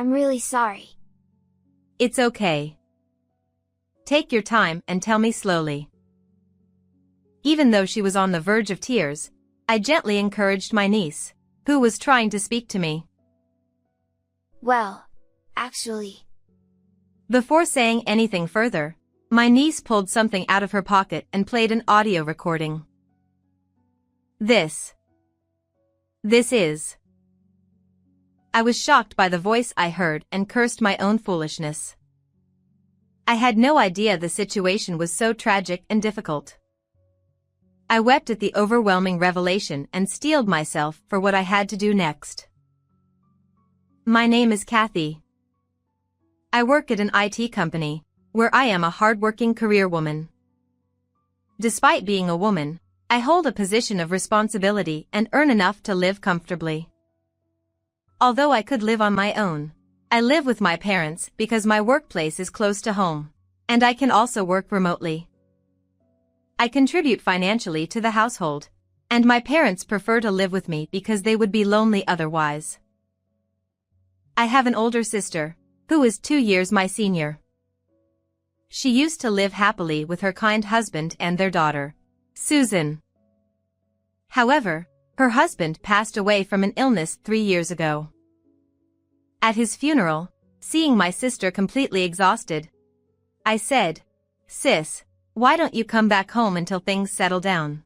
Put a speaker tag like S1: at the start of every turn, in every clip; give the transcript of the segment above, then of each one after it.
S1: I'm really sorry.
S2: It's okay. Take your time and tell me slowly. Even though she was on the verge of tears, I gently encouraged my niece, who was trying to speak to me.
S1: Well, actually.
S2: Before saying anything further, my niece pulled something out of her pocket and played an audio recording. This is. I was shocked by the voice I heard and cursed my own foolishness. I had no idea the situation was so tragic and difficult. I wept at the overwhelming revelation and steeled myself for what I had to do next. My name is Kathy. I work at an IT company, where I am a hardworking career woman. Despite being a woman, I hold a position of responsibility and earn enough to live comfortably. Although I could live on my own, I live with my parents because my workplace is close to home, and I can also work remotely. I contribute financially to the household, and my parents prefer to live with me because they would be lonely otherwise. I have an older sister, who is 2 years my senior. She used to live happily with her kind husband and their daughter, Susan. However, her husband passed away from an illness 3 years ago. At his funeral, seeing my sister completely exhausted, I said, "Sis, why don't you come back home until things settle down?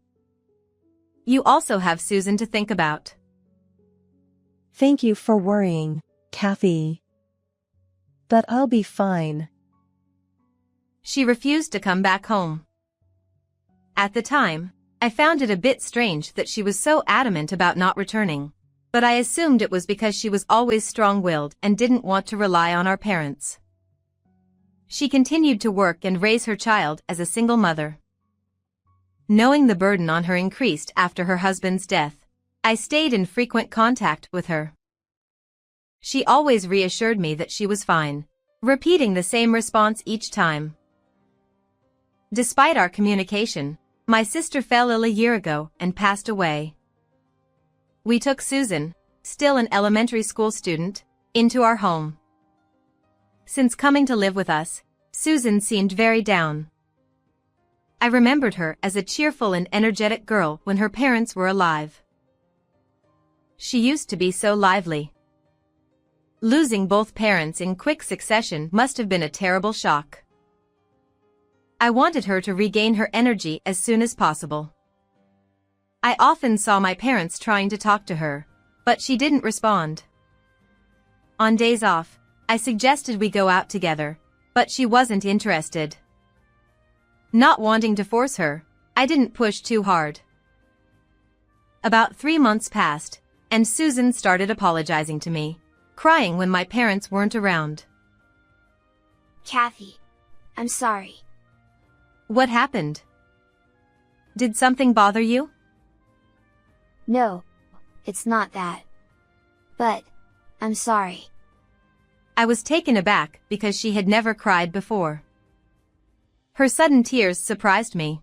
S2: You also have Susan to think about."
S3: Thank you for worrying, Kathy. But I'll be fine.
S2: She refused to come back home. At the time, I found it a bit strange that she was so adamant about not returning, but I assumed it was because she was always strong-willed and didn't want to rely on our parents. She continued to work and raise her child as a single mother. Knowing the burden on her increased after her husband's death, I stayed in frequent contact with her. She always reassured me that she was fine, repeating the same response each time. Despite our communication, my sister fell ill a year ago and passed away. We took Susan, still an elementary school student, into our home. Since coming to live with us, Susan seemed very down. I remembered her as a cheerful and energetic girl when her parents were alive. She used to be so lively. Losing both parents in quick succession must have been a terrible shock. I wanted her to regain her energy as soon as possible. I often saw my parents trying to talk to her, but she didn't respond. On days off, I suggested we go out together, but she wasn't interested. Not wanting to force her, I didn't push too hard. About 3 months passed, and Susan started apologizing to me, crying when my parents weren't around.
S1: Kathy, I'm sorry.
S2: What happened? Did something bother you?
S1: No, it's not that. But, I'm sorry.
S2: I was taken aback because she had never cried before. Her sudden tears surprised me.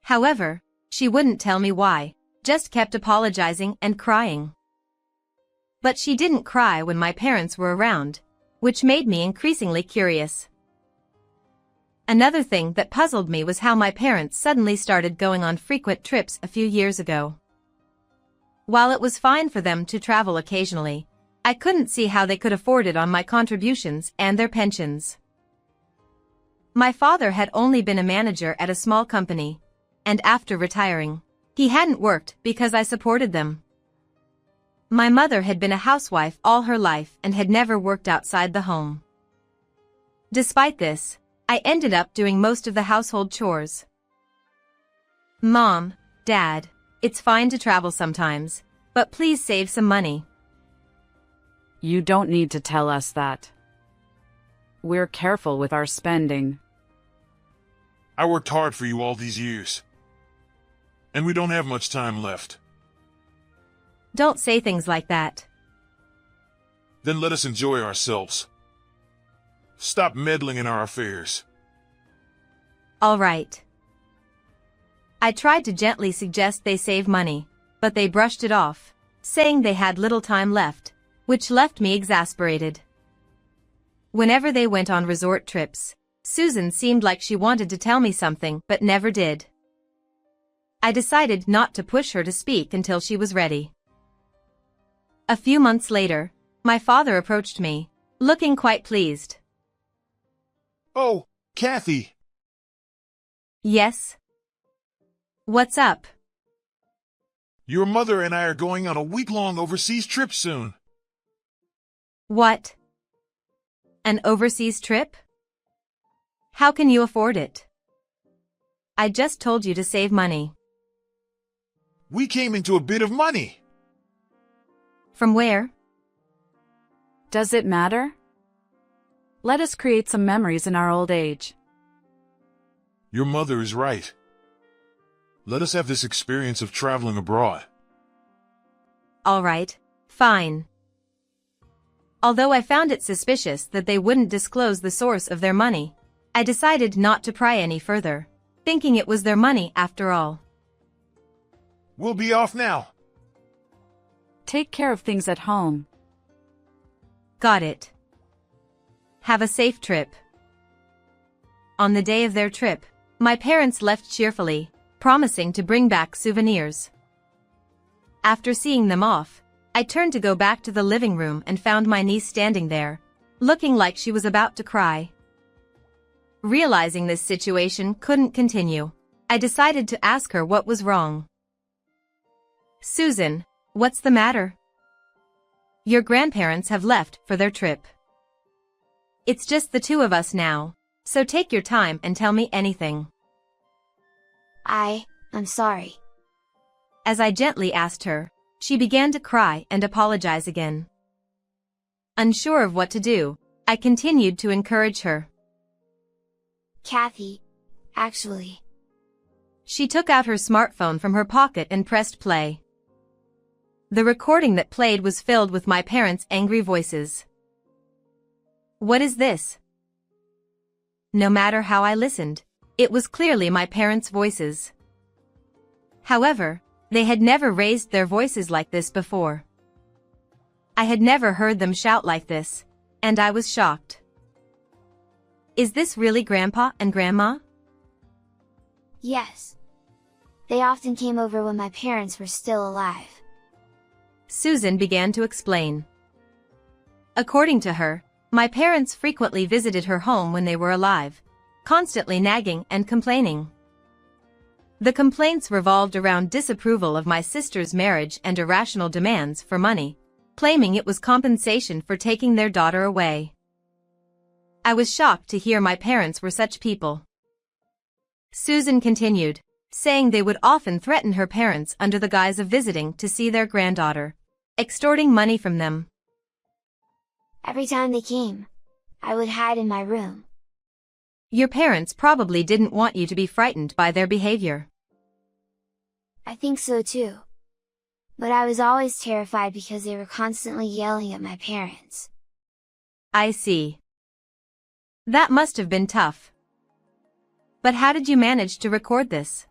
S2: However, she wouldn't tell me why, just kept apologizing and crying. But she didn't cry when my parents were around, which made me increasingly curious. Another thing that puzzled me was how my parents suddenly started going on frequent trips a few years ago. While it was fine for them to travel occasionally, I couldn't see how they could afford it on my contributions and their pensions. My father had only been a manager at a small company, and after retiring, he hadn't worked because I supported them. My mother had been a housewife all her life and had never worked outside the home. Despite this, I ended up doing most of the household chores. Mom, Dad, it's fine to travel sometimes, but please save some money.
S4: You don't need to tell us that. We're careful with our spending.
S5: I worked hard for you all these years. And we don't have much time left.
S2: Don't say things like that.
S5: Then let us enjoy ourselves. Stop meddling in our affairs.
S2: All right. I tried to gently suggest they save money, but they brushed it off, saying they had little time left, which left me exasperated. Whenever they went on resort trips, Susan seemed like she wanted to tell me something but never did. I decided not to push her to speak until she was ready. A few months later, my father approached me, looking quite pleased.
S5: Oh, Kathy.
S2: Yes? What's up?
S5: Your mother and I are going on a week-long overseas trip soon.
S2: What? An overseas trip? How can you afford it? I just told you to save money.
S5: We came into a bit of money.
S2: From where?
S4: Does it matter? Let us create some memories in our old age.
S5: Your mother is right. Let us have this experience of traveling abroad.
S2: All right, fine. Although I found it suspicious that they wouldn't disclose the source of their money, I decided not to pry any further, thinking it was their money after all.
S5: We'll be off now.
S4: Take care of things at home.
S2: Got it. Have a safe trip. On the day of their trip, my parents left cheerfully, promising to bring back souvenirs. After seeing them off, I turned to go back to the living room and found my niece standing there, looking like she was about to cry. Realizing this situation couldn't continue, I decided to ask her what was wrong. Susan, what's the matter? Your grandparents have left for their trip. It's just the two of us now, so take your time and tell me anything.
S1: I'm sorry.
S2: As I gently asked her, she began to cry and apologize again. Unsure of what to do, I continued to encourage her.
S1: Kathy, actually.
S2: She took out her smartphone from her pocket and pressed play. The recording that played was filled with my parents' angry voices. What is this? No matter how I listened, it was clearly my parents' voices. However, they had never raised their voices like this before. I had never heard them shout like this, and I was shocked. Is this really Grandpa and Grandma?
S1: Yes. They often came over when my parents were still alive.
S2: Susan began to explain. According to her, my parents frequently visited her home when they were alive, constantly nagging and complaining. The complaints revolved around disapproval of my sister's marriage and irrational demands for money, claiming it was compensation for taking their daughter away. I was shocked to hear my parents were such people. Susan continued, saying they would often threaten her parents under the guise of visiting to see their granddaughter, extorting money from them.
S1: Every time they came, I would hide in my room.
S2: Your parents probably didn't want you to be frightened by their behavior.
S1: I think so too. But I was always terrified because they were constantly yelling at my parents.
S2: I see. That must have been tough. But how did you manage to record this?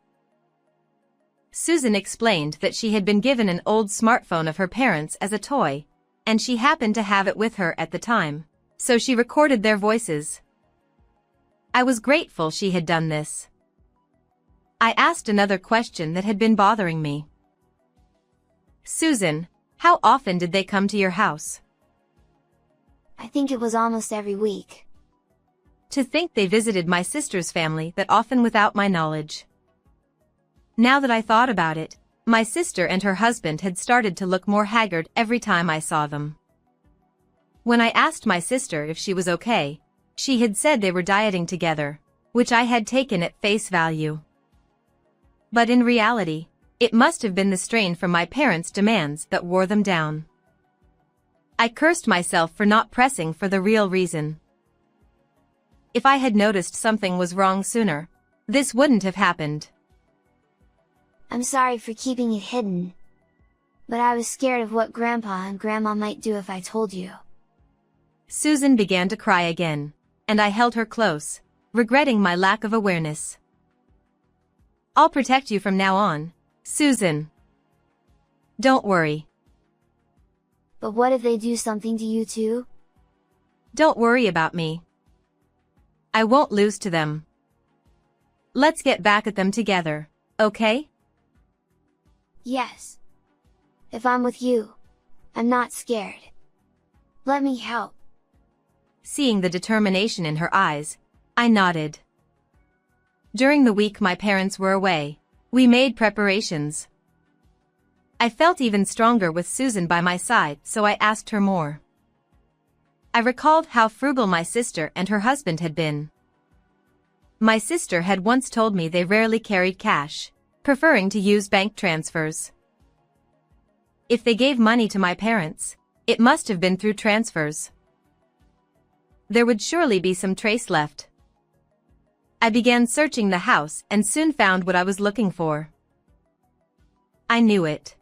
S2: Susan explained that she had been given an old smartphone of her parents as a toy, and she happened to have it with her at the time, so she recorded their voices. I was grateful she had done this. I asked another question that had been bothering me. Susan, how often did they come to your house?
S1: I think it was almost every week.
S2: To think they visited my sister's family that often without my knowledge. Now that I thought about it, my sister and her husband had started to look more haggard every time I saw them. When I asked my sister if she was okay, she had said they were dieting together, which I had taken at face value. But in reality, it must have been the strain from my parents' demands that wore them down. I cursed myself for not pressing for the real reason. If I had noticed something was wrong sooner, this wouldn't have happened.
S1: I'm sorry for keeping it hidden. But I was scared of what Grandpa and Grandma might do if I told you.
S2: Susan began to cry again, and I held her close, regretting my lack of awareness. I'll protect you from now on, Susan. Don't worry.
S1: But what if they do something to you too?
S2: Don't worry about me. I won't lose to them. Let's get back at them together, okay?
S1: Yes. If I'm with you, I'm not scared. Let me help.
S2: Seeing the determination in her eyes, I nodded. During the week my parents were away, we made preparations. I felt even stronger with Susan by my side, so I asked her more. I recalled how frugal my sister and her husband had been. My sister had once told me they rarely carried cash, preferring to use bank transfers. If they gave money to my parents, it must have been through transfers. There would surely be some trace left. I began searching the house and soon found what I was looking for. I knew it.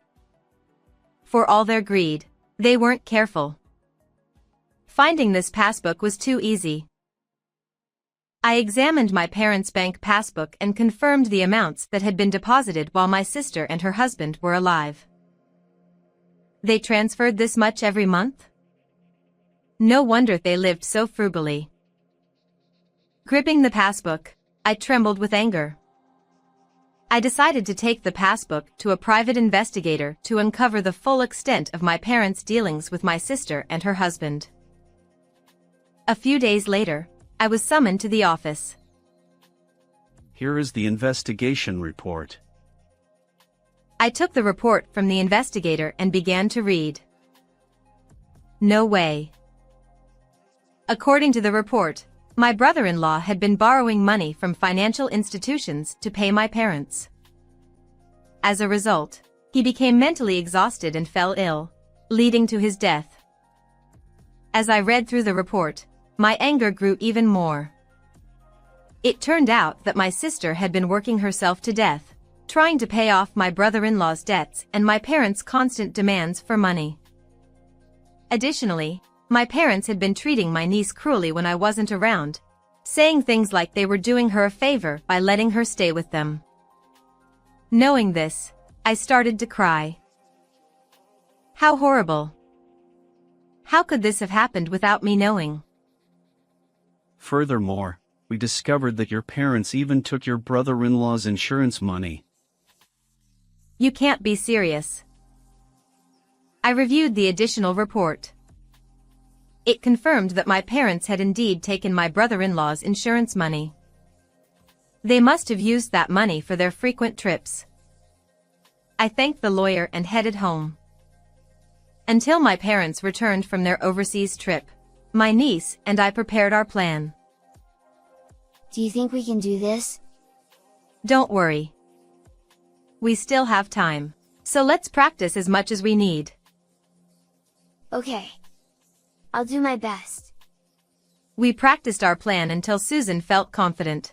S2: For all their greed, they weren't careful. Finding this passbook was too easy. I examined my parents' bank passbook and confirmed the amounts that had been deposited while my sister and her husband were alive. They transferred this much every month? No wonder they lived so frugally. Gripping the passbook, I trembled with anger. I decided to take the passbook to a private investigator to uncover the full extent of my parents' dealings with my sister and her husband. A few days later, I was summoned to the office.
S6: Here is the investigation report.
S2: I took the report from the investigator and began to read. No way. According to the report, my brother-in-law had been borrowing money from financial institutions to pay my parents. As a result, he became mentally exhausted and fell ill, leading to his death. As I read through the report, my anger grew even more. It turned out that my sister had been working herself to death, trying to pay off my brother-in-law's debts and my parents' constant demands for money. Additionally, my parents had been treating my niece cruelly when I wasn't around, saying things like they were doing her a favor by letting her stay with them. Knowing this, I started to cry. How horrible. How could this have happened without me knowing?
S6: Furthermore, we discovered that your parents even took your brother-in-law's insurance money.
S2: You can't be serious. I reviewed the additional report. It confirmed that my parents had indeed taken my brother-in-law's insurance money. They must have used that money for their frequent trips. I thanked the lawyer and headed home. Until my parents returned from their overseas trip, my niece and I prepared our plan.
S1: Do you think we can do this?
S2: Don't worry. We still have time, so let's practice as much as we need.
S1: Okay. I'll do my best.
S2: We practiced our plan until Susan felt confident.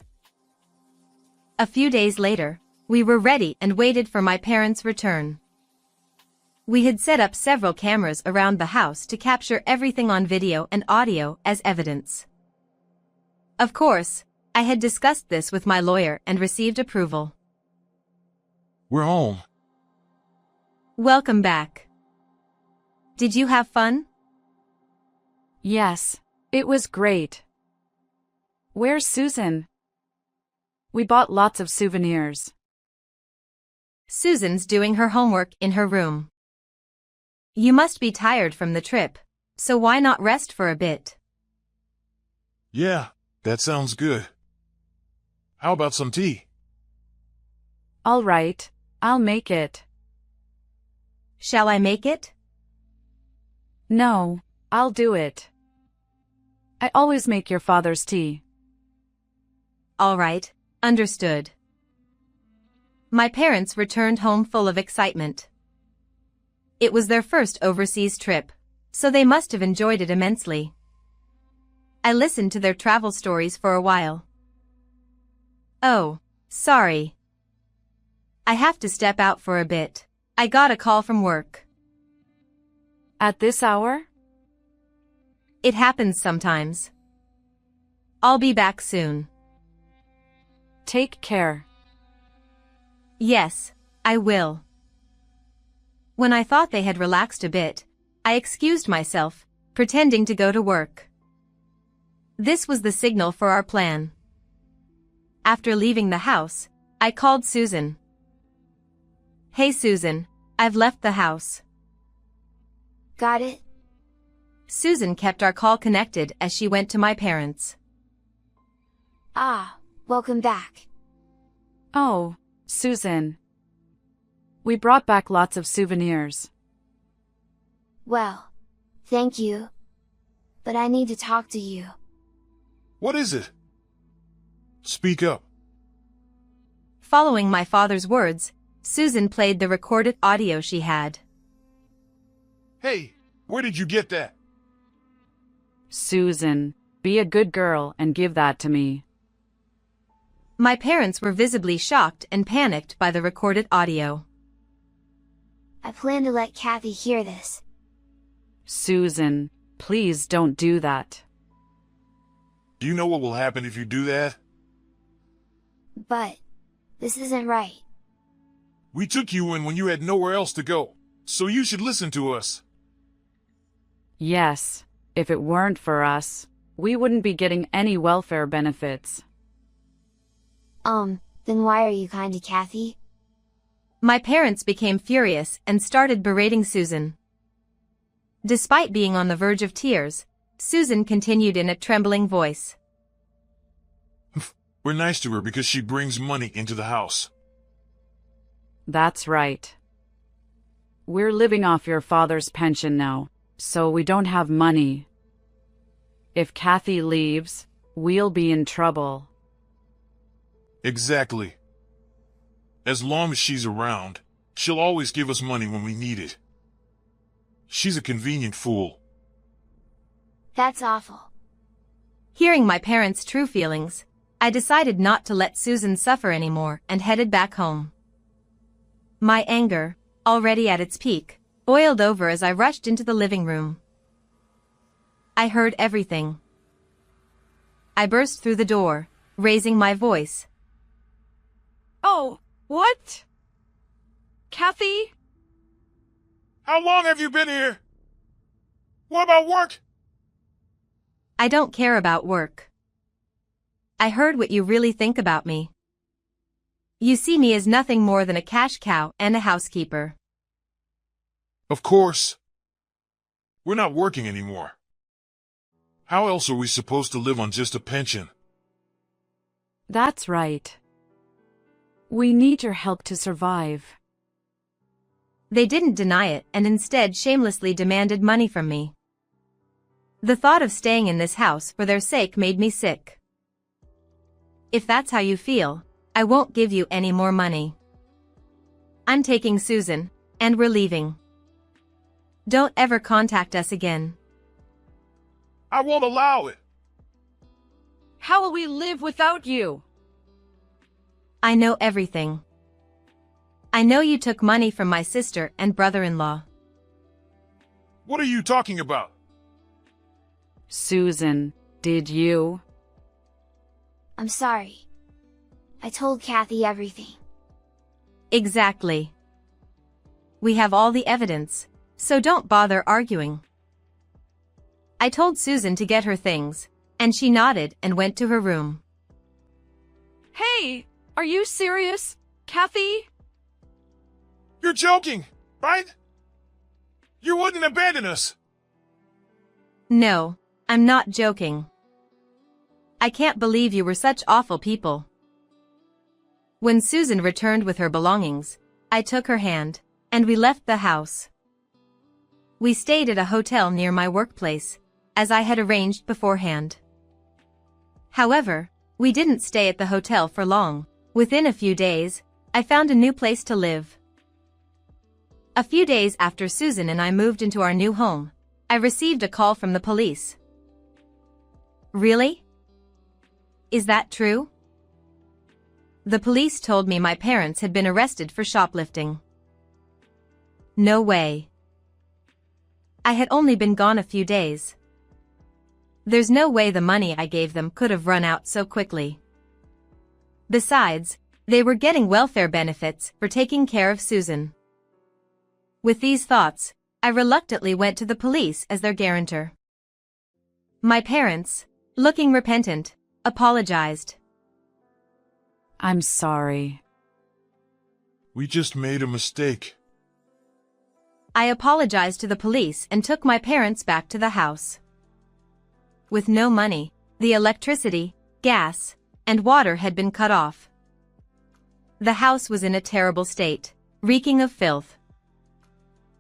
S2: A few days later, we were ready and waited for my parents' return. We had set up several cameras around the house to capture everything on video and audio as evidence. Of course, I had discussed this with my lawyer and received approval.
S5: We're home.
S2: Welcome back. Did you have fun?
S4: Yes, it was great. Where's Susan? We bought lots of souvenirs.
S2: Susan's doing her homework in her room. You must be tired from the trip, so why not rest for a bit?
S5: Yeah, that sounds good. How about some tea?
S4: All right, I'll make it.
S2: Shall I make it?
S4: No, I'll do it. I always make your father's tea.
S2: All right, understood. My parents returned home full of excitement. It was their first overseas trip, so they must have enjoyed it immensely. I listened to their travel stories for a while. Oh, sorry. I have to step out for a bit. I got a call from work.
S4: At this hour?
S2: It happens sometimes. I'll be back soon.
S4: Take care.
S2: Yes, I will. When I thought they had relaxed a bit, I excused myself, pretending to go to work. This was the signal for our plan. After leaving the house, I called Susan. "Hey Susan, I've left the house."
S1: Got it?
S2: Susan kept our call connected as she went to my parents.
S1: Ah, welcome back.
S4: Oh, Susan. We brought back lots of souvenirs.
S1: Well, thank you. But I need to talk to you.
S5: What is it? Speak up.
S2: Following my father's words, Susan played the recorded audio she had.
S5: Hey, where did you get that?
S4: Susan, be a good girl and give that to me.
S2: My parents were visibly shocked and panicked by the recorded audio.
S1: I plan to let Kathy hear this.
S4: Susan, please don't do that.
S5: Do you know what will happen if you do that?
S1: But, this isn't right.
S5: We took you in when you had nowhere else to go, so you should listen to us.
S4: Yes, if it weren't for us, we wouldn't be getting any welfare benefits.
S1: Then why are you kind to Kathy?
S2: My parents became furious and started berating Susan. Despite being on the verge of tears, Susan continued in a trembling voice.
S5: We're nice to her because she brings money into the house.
S4: That's right. We're living off your father's pension now, so we don't have money. If Kathy leaves, we'll be in trouble.
S5: Exactly. As long as she's around, she'll always give us money when we need it. She's a convenient fool.
S1: That's awful.
S2: Hearing my parents' true feelings, I decided not to let Susan suffer anymore and headed back home. My anger, already at its peak, boiled over as I rushed into the living room. I heard everything. I burst through the door, raising my voice.
S4: Oh, what? Kathy?
S5: How long have you been here? What about work?
S2: I don't care about work. I heard what you really think about me. You see me as nothing more than a cash cow and a housekeeper.
S5: Of course. We're not working anymore. How else are we supposed to live on just a pension?
S4: That's right. We need your help to survive.
S2: They didn't deny it and instead shamelessly demanded money from me. The thought of staying in this house for their sake made me sick. If that's how you feel, I won't give you any more money. I'm taking Susan, and we're leaving. Don't ever contact us again.
S5: I won't allow it.
S4: How will we live without you?
S2: I know everything. I know you took money from my sister and brother-in-law.
S5: What are you talking about?
S4: Susan, did you?
S1: I'm sorry. I told Kathy everything.
S2: Exactly. We have all the evidence, so don't bother arguing. I told Susan to get her things, and she nodded and went to her room.
S4: Hey, are you serious, Kathy?
S5: You're joking, right? You wouldn't abandon us.
S2: No, I'm not joking. I can't believe you were such awful people. When Susan returned with her belongings, I took her hand, and we left the house. We stayed at a hotel near my workplace, as I had arranged beforehand. However, we didn't stay at the hotel for long. Within a few days, I found a new place to live. A few days after Susan and I moved into our new home, I received a call from the police. Really? Is that true? The police told me my parents had been arrested for shoplifting. No way. I had only been gone a few days. There's no way the money I gave them could have run out so quickly. Besides, they were getting welfare benefits for taking care of Susan. With these thoughts, I reluctantly went to the police as their guarantor. My parents, looking repentant, apologized.
S4: I'm sorry.
S5: We just made a mistake.
S2: I apologized to the police and took my parents back to the house. With no money, the electricity, gas, and water had been cut off. The house was in a terrible state, reeking of filth.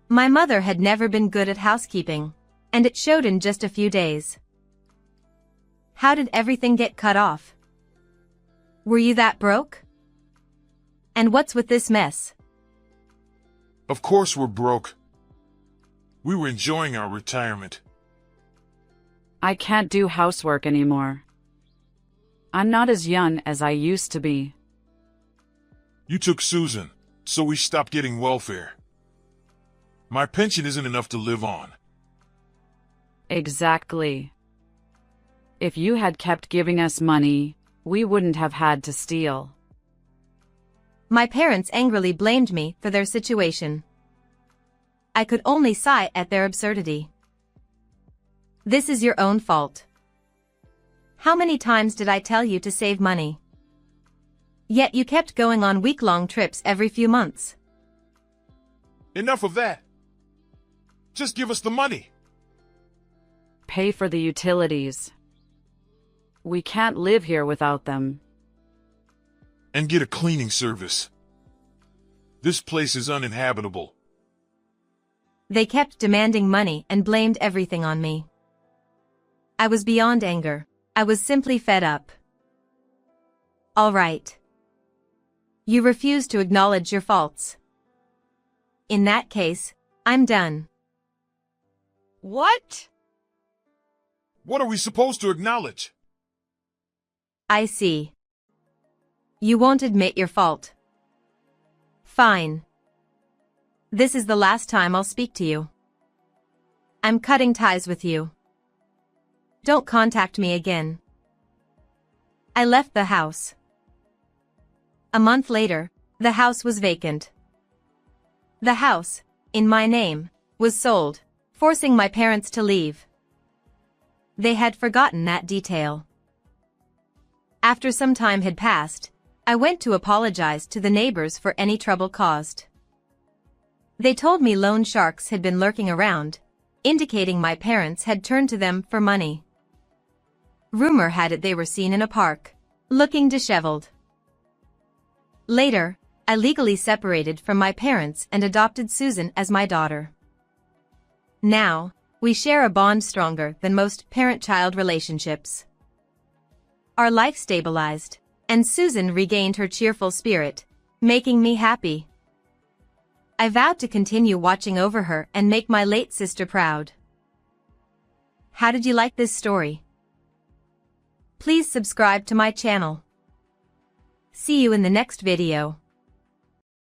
S2: My mother had never been good at housekeeping, and it showed in just a few days. How did everything get cut off? Were you that broke? And what's with this mess?
S5: Of course we're broke. We were enjoying our retirement.
S4: I can't do housework anymore. I'm not as young as I used to be.
S5: You took Susan, so we stopped getting welfare. My pension isn't enough to live on.
S4: Exactly. If you had kept giving us money, we wouldn't have had to steal.
S2: My parents angrily blamed me for their situation. I could only sigh at their absurdity. This is your own fault. How many times did I tell you to save money? Yet you kept going on week-long trips every few months.
S5: Enough of that. Just give us the money.
S4: Pay for the utilities. We can't live here without them.
S5: And get a cleaning service. This place is uninhabitable.
S2: They kept demanding money and blamed everything on me. I was beyond anger. I was simply fed up. All right. You refuse to acknowledge your faults. In that case, I'm done.
S4: What?
S5: What are we supposed to acknowledge?
S2: I see. You won't admit your fault. Fine. This is the last time I'll speak to you. I'm cutting ties with you. Don't contact me again. I left the house. A month later, the house was vacant. The house, in my name, was sold, forcing my parents to leave. They had forgotten that detail. After some time had passed, I went to apologize to the neighbors for any trouble caused. They told me loan sharks had been lurking around, indicating my parents had turned to them for money. Rumor had it they were seen in a park, looking disheveled. Later, I legally separated from my parents and adopted Susan as my daughter. Now, we share a bond stronger than most parent-child relationships. Our life stabilized, and Susan regained her cheerful spirit, making me happy. I vowed to continue watching over her and make my late sister proud. How did you like this story? Please subscribe to my channel. See you in the next video.